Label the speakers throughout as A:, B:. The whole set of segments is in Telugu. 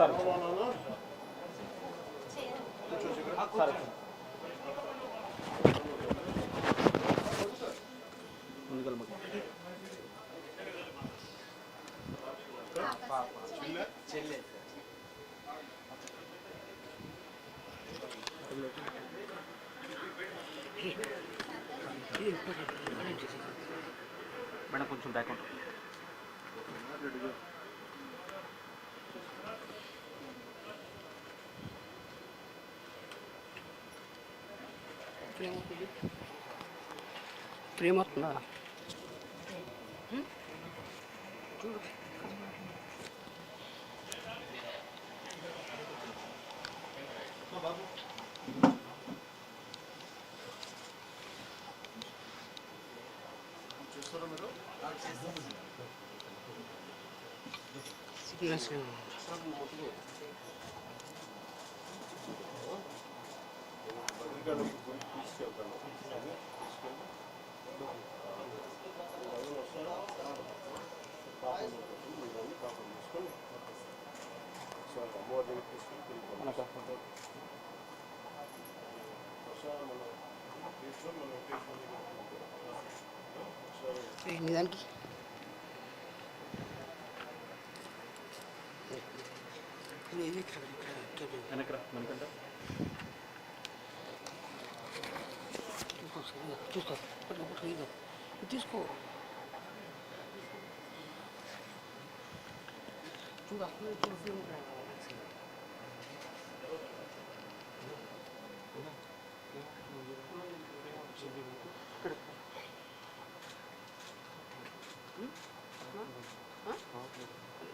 A: సార్ సార్ ముందుకెళ్ళి చెల్లె మేడం కొంచెం బ్యాక్ ఉంటుంది.
B: ప్రేమ వస్తుందా చూడు సిగ్నల్స్ నిజానికి
A: వెనకరా మనకంట
B: చూసుకో తీసుకో చూడ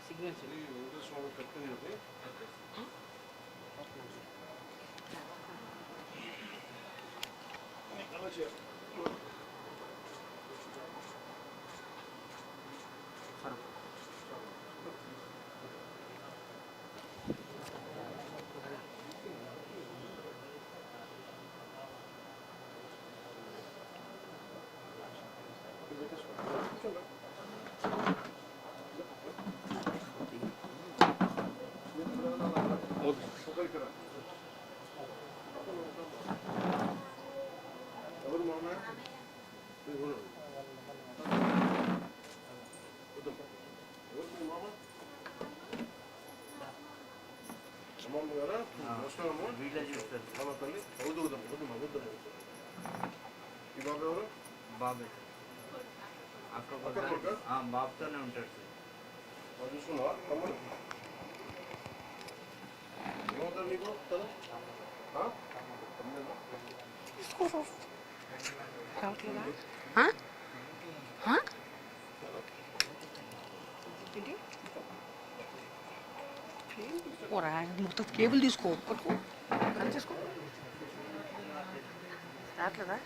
B: సిగ్నల్స్
C: బాబే బాబుతోనే ఉంటాడు సార్.
D: చూసుకున్నావా తమ్ముడు ఏమవుతారు నీకు
B: మొత్తం కేబుల్ తీసుకో పట్టుకో తీసుకో రావట్లేదా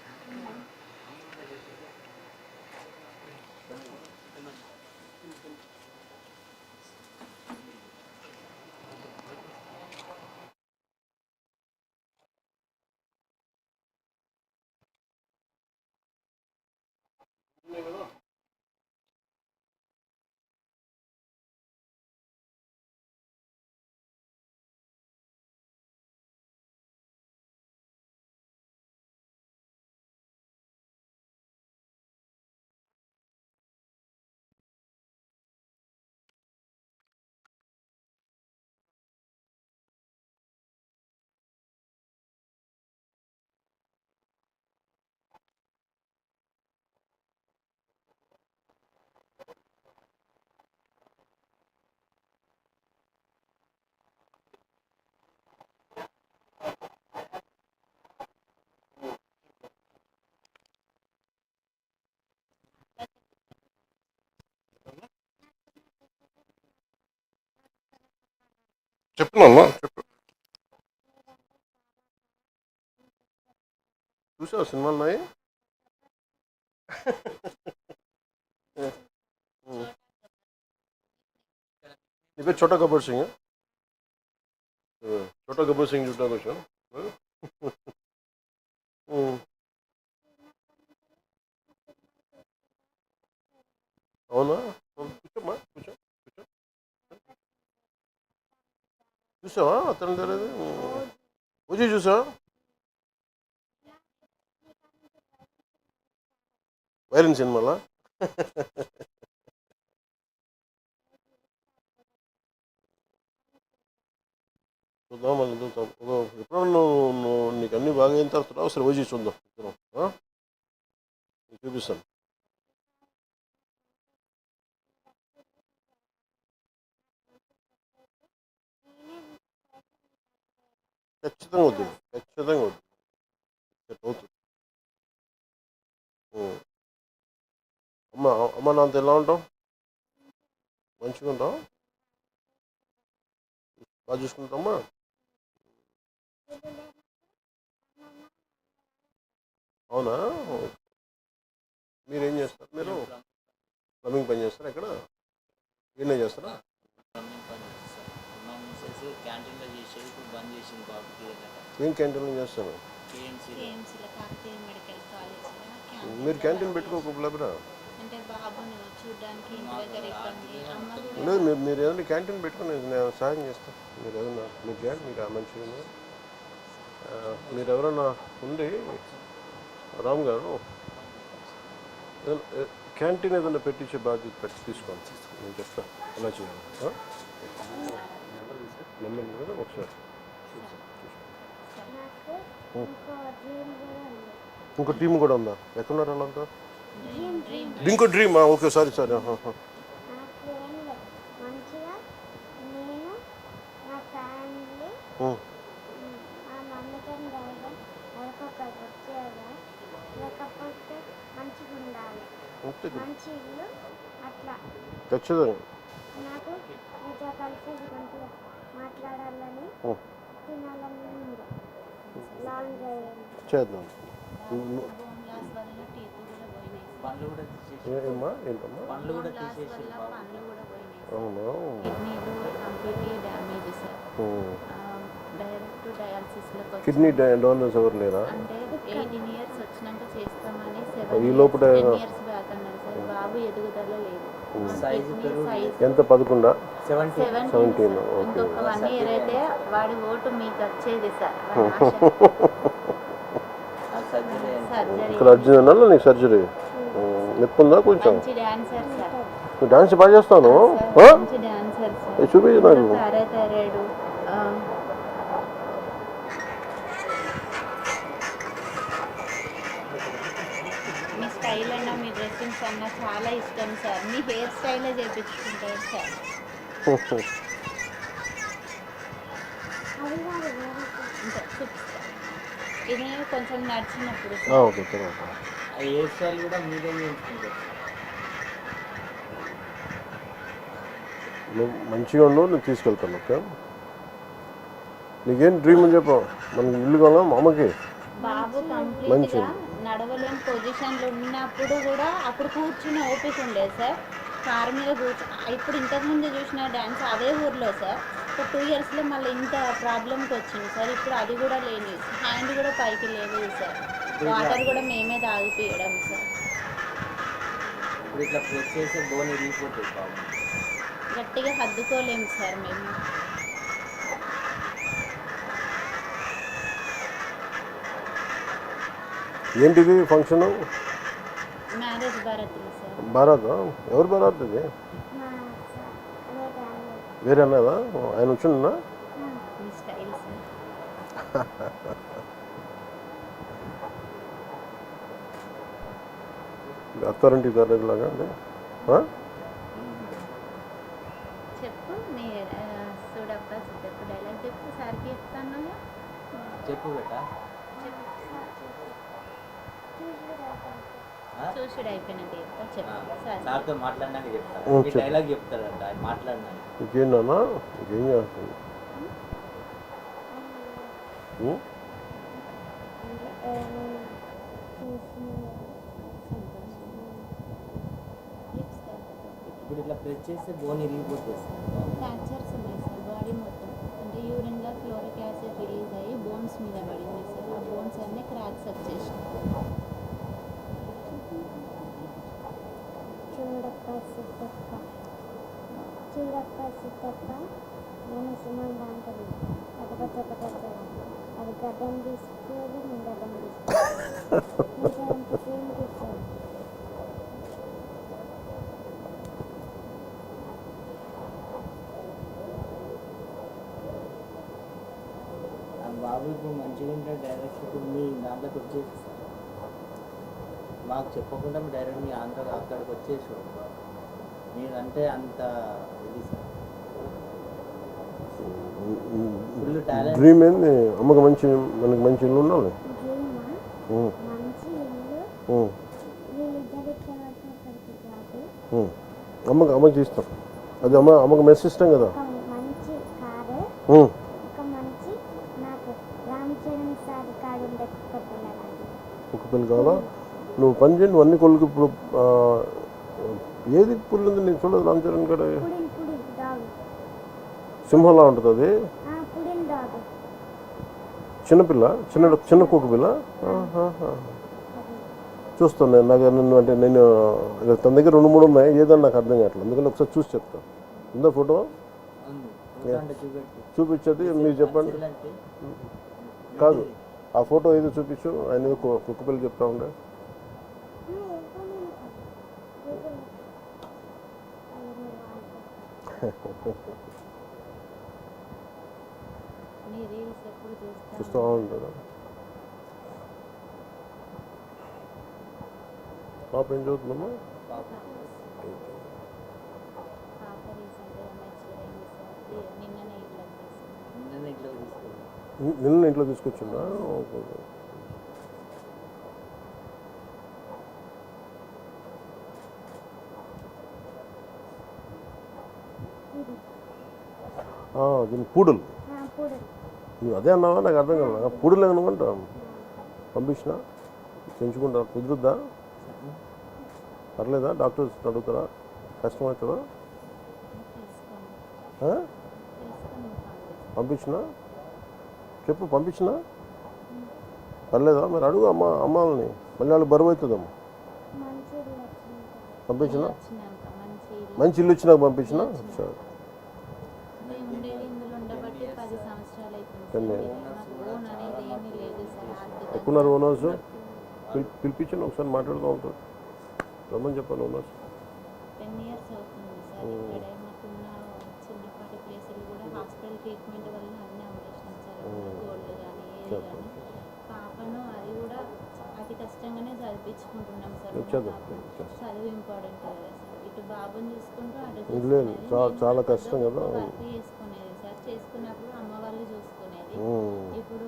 D: చెప్తున్నామ్మా చెప్పు చూసావు సినిమాలు ఉన్నాయి నీ పేరు చోటా గబ్బర్ సింగ్ చోటా గబ్బర్ సింగ్ చూడడానికి వచ్చాను అవునా కూర్చోమ్మా కూర్చో కూర్చో చూసావా అతను తెలియదు పూజ చూసావా వైరన్ సినిమాలా చూద్దాం మళ్ళీ చూద్దాం ఎప్పుడన్నా నువ్వు నీకు అన్నీ బాగా అయిన తర్వాత ఒకసారి వచ్చి చూద్దాం ఇద్దరం, ఆ? నీకు చూపిస్తాను ఖచ్చితంగా వద్దు ఖచ్చితంగా వద్దు అవుతుంది అమ్మ అమ్మ నాంత ఎలా ఉంటావు మంచిగా ఉంటావు బాగా చూసుకుంటామా అవునా మీరేం చేస్తారు మీరు ప్లంబింగ్ పని చేస్తారా ఇక్కడ ఈయనే చేస్తారా
C: క్యాంటీన్లో చేసేది ఇప్పుడు బంద్ చేసింది బాబుకి
D: ఏం క్యాంటీన్లో చేస్తాను
E: కేఎంసీలో కాకతీయ మెడికల్ కాలేజీలో
D: మీరు క్యాంటీన్ పెట్టుకోకపోలేబరా
E: అంటే బాబుని చూడడానికి ఇంటి దగ్గర ఇబ్బంది అమ్మ కూడా
D: లేదు మీరు ఏదైనా క్యాంటీన్ పెట్టుకుని నేను సహాయం చేస్తాను మీరు ఏదైనా మీరు చేయండి మీకు మంచిగా ఉంది. మీరు ఎవరైనా ఉండి రామ్ గారు క్యాంటీన్ ఏదైనా పెట్టించే బాధ్యత పెట్టి తీసుకోండి నేను చెప్తాను ఎలా చేయాలి నెంబర్ కదా ఒకసారి ఇంకో టీం కూడా ఉందా ఎక్కడున్నారు వాళ్ళంతా ఇంకో డ్రీమ్ ఓకే సారీ సారీ
F: మంచిగా నేను నా ఫ్యామిలీ మా మమ్మీకి డాడీ ఒకరికి వచ్చేదా లేకపోతే మంచిగా ఉండాలి మంచి ఇల్లు అట్లా
D: ఖచ్చితంగా
F: నాకు మీతో కలిసి మంచిగా మాట్లాడాలని తినాలని ఉంది లాంగ్ డ్రైవ్
D: చేద్దాం
E: బోన్ లాస్ వల్ల టీత్ కూడా పోయినాయి
C: పనులు కూడా తీసేసి
D: ఏమ్మా ఏంటమ్మా
C: పనులు కూడా
E: బోన్ లాస్
C: తీసేసి
E: వల్ల పనులు కూడా పోయినాయి
D: అవునా
E: కిడ్నీలు కంప్లీట్లీ డ్యామేజ్ సార్ డైరెక్ట్ డయాలసిస్లోకి వచ్చి
D: కిడ్నీ డోనర్స్ ఎవరు లేరా
E: అంటే 18 years వచ్చినాక చేస్తామని
D: ఈ లోపల
E: 10 years బ్యాక్ అన్నారు సార్ బాబు ఎదుగుదల లేదు
C: సైజు
E: సైజ్
D: ఎంత 11
C: 70
D: 17
E: ఇంకొక 1 year అయితే వాడి ఓటు మీకు వచ్చేది సార్
C: సర్జరీ
E: సర్జరీ
D: ఇక్కడ అర్జున్ నీకు సర్జరీ నొప్పి ఉందా కొంచెం
E: మంచి డాన్సర్ సార్
D: నువ్వు డాన్స్ బాగా చేస్తాను
E: మంచి డాన్సర్ సార్
D: చూపించు నాకు
E: థైరాయిడ్ మీ స్టైల్ అన్న మీ డ్రెస్సింగ్స్ అన్న చాలా ఇష్టం సార్ మీ హెయిర్ స్టైలే చేయించుకుంటారు సార్ ఇంకా చూపిస్తాను ఇది కొంచెం నడిచినప్పుడు
D: ఓకే తర్వాత
C: ఆ హెయిర్ స్టైల్ కూడా మీరే చేయించుకుంటారు
D: నువ్వు మంచిగా ఉండు నేను తీసుకెళ్తాను ఓకే నీకేం డ్రీమ్ అని చెప్పు మనకి ఇల్లు కావాలా మా అమ్మకి
E: బాబు కంప్లీట్ గా నడవలేని పొజిషన్లో ఉన్నప్పుడు కూడా అప్పుడు కూర్చుని ఓపిక ఉండేది సార్ కారు మీద ఇప్పుడు ఇంతకుముందు చూసిన డ్యాన్స్ అదే ఊర్లో సార్ ఒక 2 yearsలో మళ్ళీ ఇంత ప్రాబ్లంకి వచ్చింది సార్ ఇప్పుడు అది కూడా లేని హ్యాండ్ కూడా పైకి లేదు సార్ వాటర్ కూడా మేమే తాగిపియడం సార్
C: ఇప్పుడు ఇట్లా ప్రెస్ చేస్తే బోన్ ఇరిగిపోతుంది బాబు
E: గట్టిగా హద్దుకోలేము సార్ మేము
D: ఏంటిది ఫంక్షన్
E: మ్యారేజ్ భారత్లో సార్
D: భారత్ ఎవరు భారత్ ఇది
F: మా
D: వేరే అన్నదా ఆయన వచ్చిండా
E: మీ స్టైల్ సార్
D: అత్తారింటికి తరగలాగా అంటే
E: చెప్పు మీ చూడప్ప చెప్పు డైలాగ్ చెప్పు సార్కి చెప్తాను
C: చెప్పు బేట
E: చూసుడు అయిపోయినాక చెప్తా చెప్పు సార్
C: సార్తో మాట్లాడినాక చెప్తాను
D: ఓ,
C: ఈ
D: చెప్పు.
C: డైలాగ్ చెప్తాడంట ఆయన మాట్లాడినాక
D: ఇంకేంటన్నా ఇంకేం చేస్తుంది
C: ఇప్పుడు ఇట్లా ప్రెస్ చేస్తే బోన్ ఇరిగిపోతుంది సార్
E: ఫ్రాక్చర్స్ ఉన్నాయి సార్ బాడీ మొత్తం అంటే యూరిన్గా ఫ్లోరిక్ యాసిడ్ రిలీజ్ అయ్యి బోన్స్ మీద పడింది సార్ ఆ బోన్స్ అన్నీ క్రాక్స్ వచ్చేసాయి
F: చూడప్ప సిద్ధప్ప నేను సుమన్ దాంట్లో ఒకటే అది గడ్డం తీసుకోవాలి నేను గడ్డం తీసుకోవాలి అంత సేమ్ తీసుకోవాలి.
C: ఆ బాబు ఇప్పుడు మంచిగా ఉంటే డైరెక్ట్ ఇప్పుడు మీ దాంట్లోకి వచ్చేసి మాకు చెప్పకుండా డైరెక్ట్ మీ ఆంధ్ర అక్కడికి వచ్చేసి మీరంటే అంత ఇది సార్ ఫుల్ టాలెంట్.
D: డ్రీమ్ ఏంది అమ్మకి మనకి మంచి ఇల్లు ఉండాలి.
F: డ్రీమా మంచి ఇల్లు వీళ్ళిద్దరు ఇట్లా ఒకరికి జాబ్
D: అమ్మకి ఇస్తాం. అది అమ్మకి మెస్ ఇష్టం కదా.
F: ఒక మంచి కారు ఒక మంచి నాకు రామ్ చరణ్ సార్ కాడు ఉండే కుక్క పిల్లలు
D: కుక్క పిల్ల కావాలా? నువ్వు పని చేయండి, నువ్వు అన్ని కొడుకు ఇప్పుడు ఏది పుల్లు ఉంది నేను చూడదు. రామ్ చరణ్ కాడ
F: పుడిన్ డాగ్
D: సింహంలా ఉంటుంది అది.
F: పుడిన్ డాగ్
D: చిన్నపిల్ల చిన్న కుక్క పిల్ల. చూస్తాను నేను. నాకు నేను తన దగ్గర 2-3 ఉన్నాయి. ఏదన్నా నాకు అర్థం కావట్లేదు. అందుకని ఒకసారి చూసి చెప్తాను. ఉందా ఫోటో? చూపించేది మీరు చెప్పండి. కాదు ఆ ఫోటో ఏదో చూపించు. ఆయన ఏదో కుక్క పిల్ల చెప్తా ఉండే.
E: మీ రీల్స్ ఎప్పుడు
D: చూస్తూ ఉంటాడు. పాప ఏం చదువుతుందమ్మా?
E: పాప రీసెంట్గా మెచ్యూర్ అయింది సార్.
D: నిన్న ఇంట్లో తీసుకొచ్చిందా? దీని పూడలు. నువ్వు అదే అన్నావా? నాకు అర్థం కాదు. పూడలు ఏమనుకుంటా పంపించిన పెంచుకుంటా కుదురుద్దా? పర్లేదా? డాక్టర్స్ అడుగుతారా? కష్టమవుతుందా? పంపించిన చెప్పు. పంపించిన పర్లేదా? మరి అడుగు అమ్మాలని. మళ్ళీ వాళ్ళు బరువు అవుతుందమ్మా. పంపించిన మంచి ఇల్లు వచ్చినాక పంపించిన. సరే ఎక్కున్నారు ఓనర్స్. పిలిపించండి ఒకసారి మాట్లాడుతూ ఉంటారు. రమ్మని చెప్పాను ఓనర్స్.
E: 10 years అవుతుంది సార్. ఇక్కడే మాకున్న చిన్నపాటి ప్లేసులు కూడా హాస్పిటల్ ట్రీట్మెంట్ వల్ల అన్నీ అమ్మేసినాం సార్. గోల్డ్ కానీ ఏది కానీ. పాపను అది కూడా అతి కష్టంగానే చదివించుకుంటున్నాం సార్. చదువు ఇంపార్టెంట్ కదా సార్. ఇటు బాబుని చూసుకుంటూ అటు
D: చాలా కష్టం కదా.
E: వర్క్ చేసుకునేది సార్. చేసుకున్నప్పుడు అమ్మ వాళ్ళు చూసుకునేది. ఇప్పుడు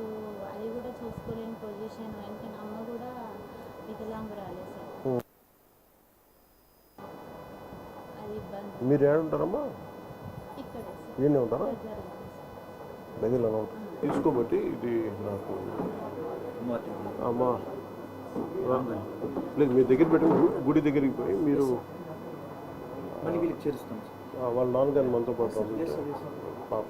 E: అది కూడా చూసుకోలేని పొజిషన్. ఎందుకంటే అమ్మ కూడా వికలాంగురాలే సార్. అది ఇబ్బంది.
D: మీరు ఏడుంటారమ్మా?
E: ఇక్కడే సార్.
D: ఈయనే ఉంటారా?
E: దగ్గరలో
D: దగ్గరలో తీసుకోబట్టి ఇది నాకు అమ్మా లేదు. మీ దగ్గర పెట్టుకుని గుడి దగ్గరికి పోయి మీరు
A: మళ్ళీ వీళ్ళకి చేరుస్తాం.
D: వాళ్ళ నాన్నగారిని మనతో పాటు పాప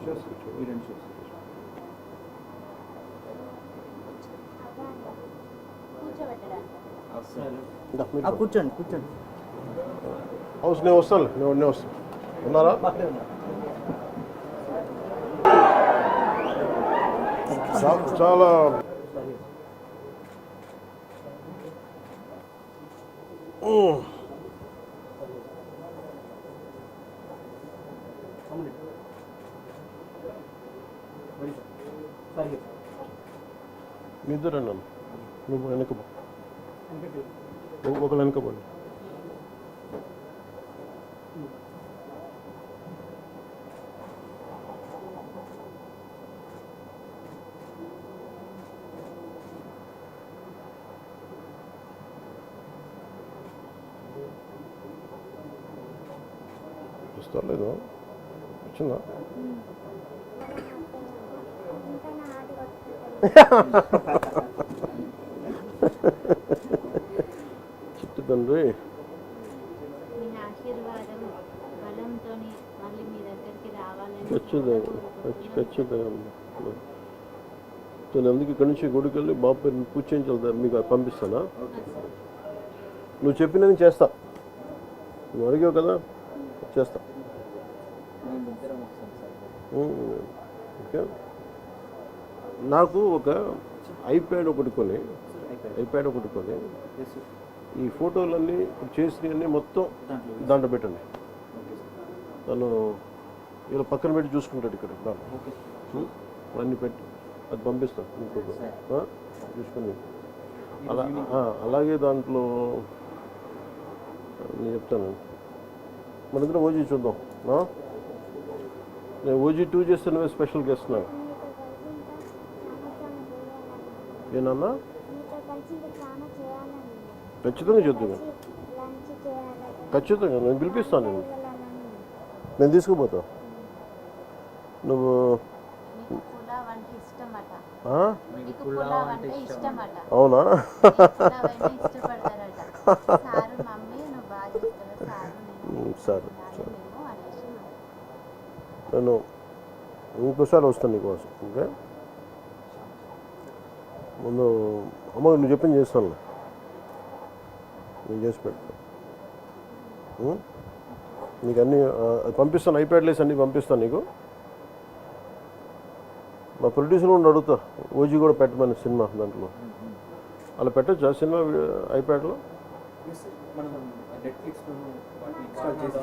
C: కూర్చోండి కూర్చోండి.
D: హౌస్ నేను వస్తాను. నేను వస్తాను. ఉన్నారా? చాలా మీ ఇద్దరు అన్నాను. నువ్వు వెనకపో, ఒకళ్ళు వెనకపోండి. వస్తలేదు. వచ్చిందా? చిట్టు తండ్రి
E: మీ ఆశీర్వాదం బలంతో మళ్ళీ మీ దగ్గరికి రావాలని
D: ఖచ్చితంగా. నేను అందుకే ఇక్కడి నుంచి గుడికి వెళ్ళి బాబు పేరు పూజ చేయించాలి. మీకు పంపిస్తానా? నువ్వు చెప్పిన నేను చేస్తా. నువ్వు అడిగావు కదా, చేస్తా. ఓకే. నాకు ఒక ఐప్యాడ్ ఒకటి కొని
C: ఎస్
D: ఈ ఫోటోలన్నీ ఇప్పుడు చేసినవన్నీ మొత్తం
C: దాంట్లో
D: దాంట్లో పెట్టండి.
C: Okay sir.
D: తను ఇలా పక్కన పెట్టి చూసుకుంటాడు ఇక్కడ దాంట్లో.
C: ఓకే
D: ఉం? అన్నీ పెట్టి అది పంపిస్తాను ఇంకొక చూసుకొని అలా అలాగే దాంట్లో నేను చెప్తాను. మన దగ్గర ఓజీ చూద్దాం. నేను ఓజీ 2 చేస్తే నువ్వే స్పెషల్ గెస్ట్ నాకు. ఏనన్నా
F: మీతో కలిసి ఇంకా చాలా చేయాలని
D: ఖచ్చితంగా చేద్దాం.
F: లంచ్ చేయాలి
D: ఖచ్చితంగా నేను పిలిపిస్తాను.
F: వెళ్ళాలని
D: నేను తీసుకుపోతా. నువ్వు
E: మీకు పులావ్ అంటే ఇష్టమట.
D: ఆ?
E: మీకు పులావ్ అంటే ఇష్టమట.
D: అవునా?
E: పులావ్ అంటే ఇష్టపడతారట. సారు మమ్మీ నువ్వు బాగా చేస్తావు సారు నేను
D: సరే
E: మేము అనేసి
D: నేను ఇంకోసారి వస్తాను నీకోసం. ఓకే ముందు అమ్మ నువ్వు చెప్పింది చేస్తాను. నేను చేసి పెడతాను. నీకు అన్నీ అది పంపిస్తాను. ఐప్యాడ్లేసి అన్నీ పంపిస్తాను నీకు. మా ప్రొడ్యూసర్ కూడా అడుగుతా ఓజీ కూడా పెట్టమని సినిమా దాంట్లో అలా పెట్టచ్చా సినిమా ఐప్యాడ్లో
C: మనం నెట్ఫ్లిక్స్లో ఇన్స్టాల్ చేసి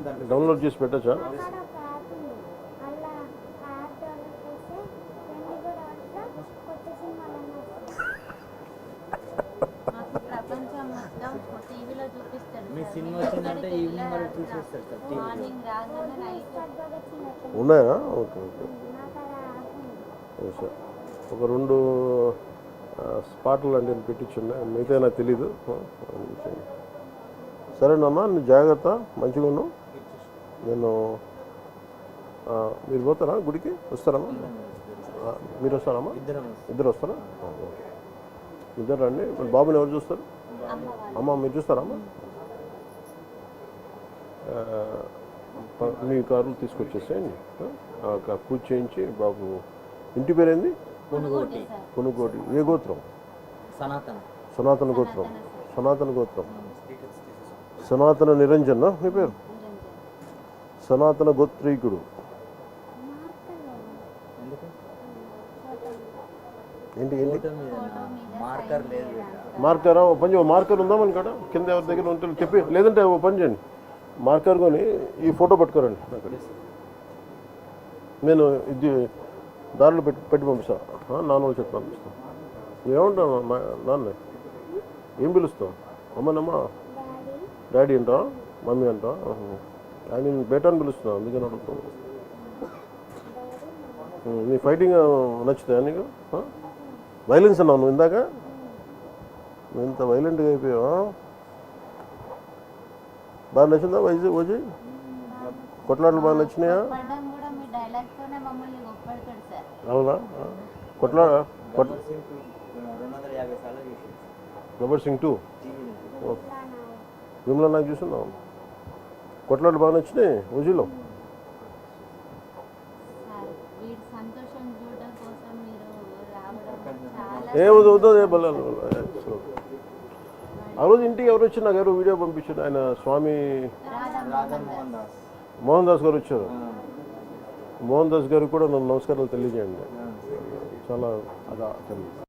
C: దాంట్లో
D: డౌన్లోడ్ చేసి పెట్టచ్చా?
F: అక్కడ ఒక యాప్ ఉంది అలా ఆ యాప్ డౌన్లోడ్ చేస్తే 24 అవర్స్లో కొత్త సినిమాలన్నీ వస్తాయి.
E: మాకు ప్రపంచం మొత్తం టీవీలో చూపిస్తాడు.
C: మీ సినిమా వచ్చిందంటే ఈవినింగ్ వరకు చూసేస్తారు సార్ టీవీలో.
E: మార్నింగ్ రాగానే నైట్
F: భగత్ సింగ్ అట్లా
D: ఉన్నాయా? ఓకే ఓకే
F: నాకు అలా యాప్ ఉంది.
D: సార్ ఒక 2 స్పాట్లు అంటే నేను పెట్టించున్నా. మిగతా నాకు తెలీదు. సరేనమ్మా నువ్వు జాగ్రత్త మంచిగా ఉన్నావు. నేను మీరు పోతారా గుడికి? వస్తారమ్మా? మీరు వస్తారమ్మా? ఇద్దరు వస్తారా? ఓకే ఇద్దరు రండి. మరి బాబుని ఎవరు చూస్తారు? అమ్మ మీరు చూస్తారమ్మా? మీ కార్లు తీసుకొచ్చేసేయండి. పూజ చేయించి బాబు ఇంటి పేరేంది?
C: కొనుగోటి
D: కొనుగోటి. ఏ గోత్రం?
C: సనాతన
D: సనాతన గోత్రం. సనాతన గోత్రం. సనాతన నిరంజన్ మీ పేరు? సనాతన గోత్రీకుడు.
C: ఎందుకు
D: ఏంటి ఏంటి
C: ఫోటో మీద మార్కర్ లేదు బేటా.
D: మార్కరా? ఓ పని చేయండి. మార్కర్ ఉందా మన కాడ? కింద ఎవరి దగ్గర ఉంటే చెప్పి, లేదంటే ఓ పని చేయండి మార్కర్ కొని ఈ ఫోటో పట్టుకోరండి అక్కడ. నేను ఇది దారిలో పెట్టి పంపిస్తాను. నాన్న వాళ్ళు చెప్పి పంపిస్తాను. నువ్వేమంటావు నాన్న? ఏం పిలుస్తావు? అమ్మనమ్మా డాడీ అంటావా? మమ్మీ అంటావా? ఆయన నేను బేటా అని పిలుస్తున్నాను అందుకని అడుగుతాను. నీ ఫైటింగ్ నచ్చుతాయా నీకు? వైలెన్స్ అన్నావు నువ్వు ఇందాక. నువ్వు ఇంత వైలెంట్గా అయిపోయావా? బాగా నచ్చిందా ఓజీ? కొట్లాటలు బాగా నచ్చినాయా?
E: పడడం కూడా మీ డైలాగ్ తోనే మమ్మల్ని గొప్పడతాడు సార్.
D: అవునా?
C: 250 సార్లు చూసి
D: గబ్బర్ సింగ్ 2
C: టీవీలో.
D: విమలా నాకు చూస్తున్నావు. కొట్లాటలు బాగా నచ్చినాయి ఓజీలో.
E: సార్ వీడి సంతోషం చూడడం కోసం మీరు రావడం చాలా
D: ఏ వద్దు బలాలు. ఆ రోజు ఇంటికి ఎవరు వచ్చి నాకు ఎవరు వీడియో పంపించారు. ఆయన స్వామి
C: రాధా మోహన్ దాస్.
D: మోహన్ దాస్ గారు వచ్చారు. మోహన్ దాస్ గారికి కూడా నన్ను నమస్కారాలు తెలియజేయండి. చాలా అదా తెలియదు.